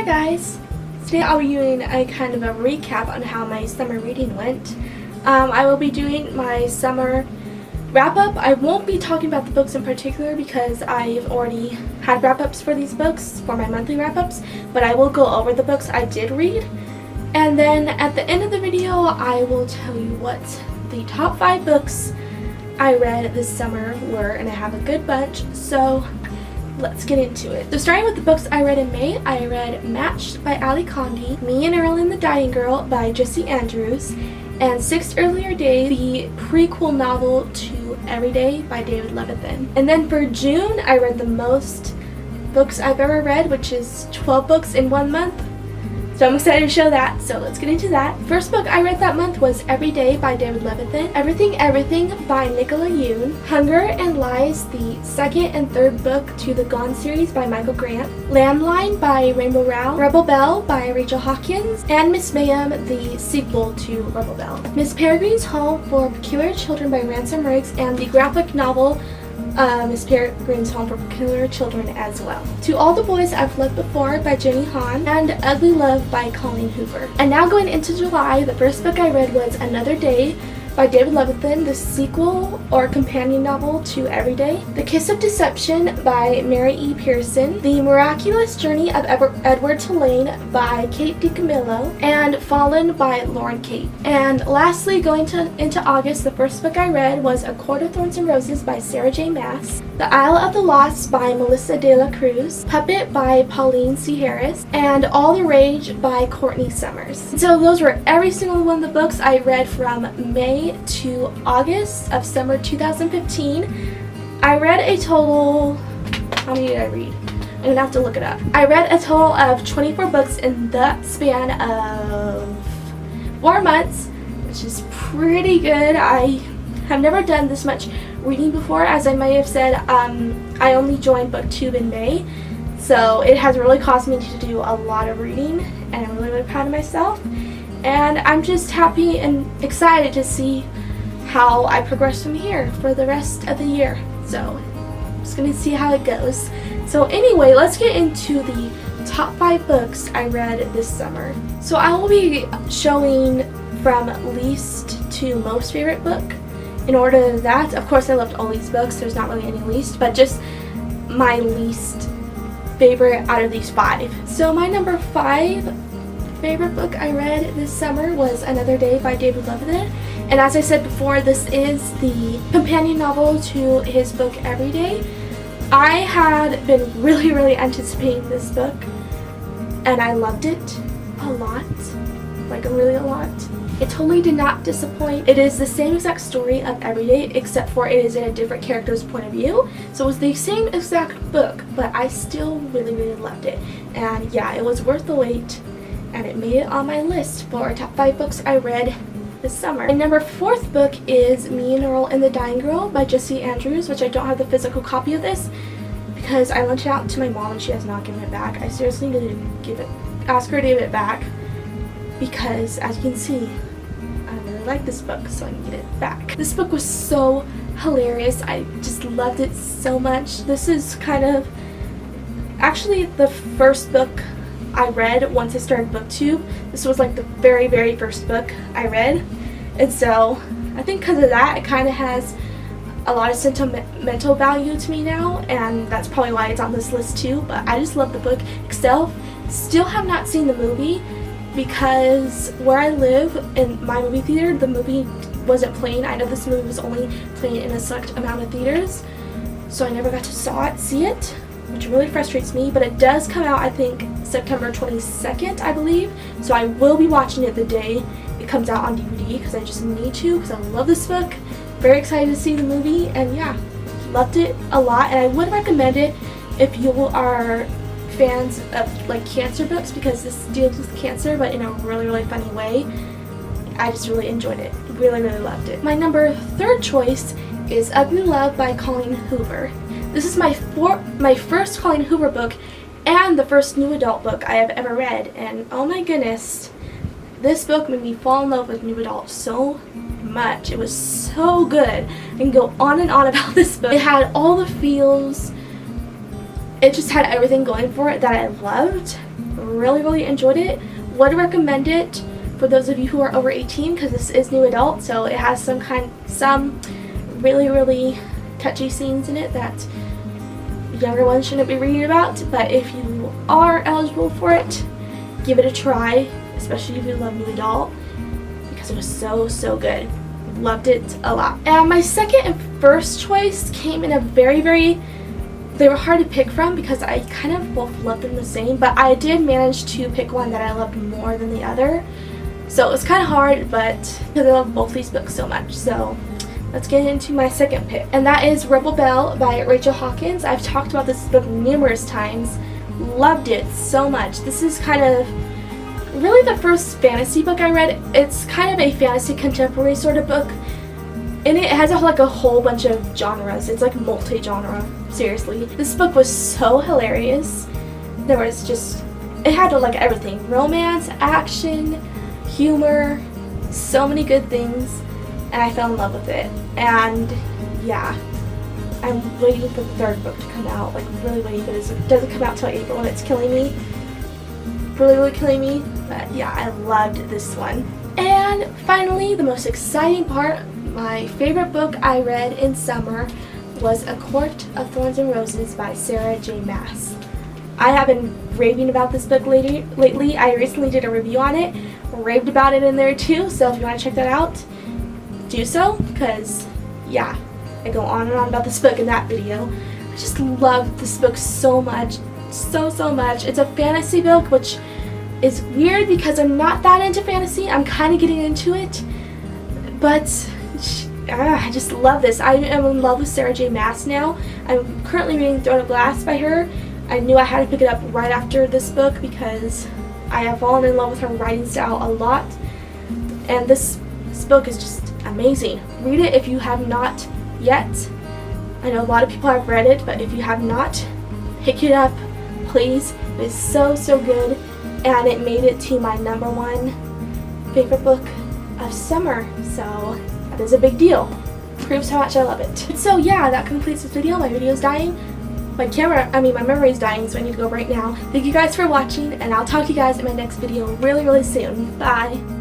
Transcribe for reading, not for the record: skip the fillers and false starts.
guys! Today I'll be doing a kind of a recap on how my summer reading went. I will be doing my summer wrap-up. I won't be talking about the books in particular because I've already had wrap-ups for these books, for my monthly wrap-ups, but I will go over the books I did read. And then at the end of the video, I will tell you what the top 5 books I read this summer were, and I have a good bunch, so let's get into it. So starting with the books I read in May, I read Matched by Ali Condi, Me and Earl and the Dying Girl by Jessie Andrews, and 6 Earlier Days, the prequel novel to Everyday by David Levithan. And then for June, I read the most books I've ever read, which is 12 books in 1 month. So I'm excited to show that, so let's get into that. First book I read that month was Everyday by David Levithan, Everything Everything by Nicola Yoon, Hunger and Lies, the second and third book to the Gone series by Michael Grant, Landline by Rainbow Rowell, Rebel Belle by Rachel Hawkins, and Miss Mayhem, the sequel to Rebel Belle. Miss Peregrine's Home for Peculiar Children by Ransom Riggs, and the graphic novel Miss Peregrine's Home for Peculiar Children as well. To All the Boys I've Loved Before by Jenny Han, and Ugly Love by Colleen Hoover. And now going into July, the first book I read was Another Day by David Levithan, the sequel or companion novel to Everyday, The Kiss of Deception by Mary E. Pearson, The Miraculous Journey of Edward Tulane by Kate DiCamillo, and Fallen by Lauren Kate. And lastly, going into August, the first book I read was A Court of Thorns and Roses by Sarah J. Maas, The Isle of the Lost by Melissa de la Cruz, Puppet by Pauline C. Harris, and All the Rage by Courtney Summers. So those were every single one of the books I read from May to August of summer 2015. I read a total, how many did I read? I'm gonna have to look it up. I read a total of 24 books in the span of 4 months, which is pretty good. I have never done this much reading before. As I may have said, I only joined BookTube in May, so it has really caused me to do a lot of reading, and I'm really, really proud of myself. And I'm just happy and excited to see how I progress from here for the rest of the year. So I'm just going to see how it goes. So anyway, let's get into the top 5 books I read this summer. So I will be showing from least to most favorite book. In order of that, of course I loved all these books, there's not really any least, but just my least favorite out of these 5. So my number 5 favorite book I read this summer was Another Day by David Levithan, and as I said before, this is the companion novel to his book Everyday. I had been really anticipating this book, and I loved it a lot, like really a lot. It totally did not disappoint. It is the same exact story of Everyday, except for it is in a different character's point of view. So it was the same exact book, but I still really loved it. And yeah, it was worth the wait, and it made it on my list for top 5 books I read this summer. My number 4th book is Me and Earl and the Dying Girl by Jessie Andrews, which I don't have the physical copy of this because I lent it out to my mom and she has not given it back. I seriously need to ask her to give it back because, as you can see, I really like this book, so I need it back. This book was so hilarious. I just loved it so much. This is kind of actually the first book I read once I started BookTube. This was like the very first book I read, and so I think because of that it kind of has a lot of sentimental value to me now, and that's probably why it's on this list too. But I just love the book itself. Still have not seen the movie because where I live in my movie theater, the movie wasn't playing. I know this movie was only playing in a select amount of theaters, so I never got to see it, which really frustrates me. But it does come out, I think, September 22nd, I believe, so I will be watching it the day it comes out on DVD because I just need to, because I love this book. Very excited to see the movie, and yeah, loved it a lot, and I would recommend it if you are fans of like cancer books, because this deals with cancer but in a really funny way. I just really enjoyed it, really loved it. My number 3rd choice is Ugly Love by Colleen Hoover. This is my first Colleen Hoover book and the first new adult book I have ever read, and oh my goodness, this book made me fall in love with new adult so much. It was so good. I can go on and on about this book. It had all the feels it just had everything going for it that I loved. Really enjoyed it. Would recommend it for those of you who are over 18 because this is new adult, so it has some really touchy scenes in it that younger ones shouldn't be reading about. But if you are eligible for it, give it a try, especially if you love new adult, because it was so good. Loved it a lot. And my second and first choice came in a very they were hard to pick from because I kind of both loved them the same, but I did manage to pick one that I loved more than the other. So it was kind of hard, but because I love both these books so much. So let's get into my second pick, and that is Rebel Belle by Rachel Hawkins. I've talked about this book numerous times. Loved it so much. This is kind of really the first fantasy book I read. It's kind of a fantasy contemporary sort of book. And it has like a whole bunch of genres. It's like multi-genre, seriously. This book was so hilarious. There was just, it had like everything. Romance, action, humor, so many good things. And I fell in love with it. And yeah, I'm waiting for the third book to come out. Like really waiting, but it doesn't come out till April and it's killing me. Really killing me. But yeah, I loved this one. And finally, the most exciting part, my favorite book I read in summer was A Court of Thorns and Roses by Sarah J. Maas. I have been raving about this book lately. I recently did a review on it, raved about it in there too, so if you want to check that out, do so, because yeah, I go on and on about this book in that video. I just love this book so much, so much. It's a fantasy book, which is weird because I'm not that into fantasy. I'm kind of getting into it, but I just love this. I am in love with Sarah J. Maas now. I'm currently reading Throne of Glass by her. I knew I had to pick it up right after this book because I have fallen in love with her writing style a lot. And this book is just amazing. Read it if you have not yet. I know a lot of people have read it, but if you have not, pick it up, please. It is so good. And it made it to my -- favorite book of summer. So that is a big deal. Proves how much I love it. So yeah, that completes this video. My video is dying. My memory is dying, so I need to go right now. Thank you guys for watching, and I'll talk to you guys in my next video really soon. Bye!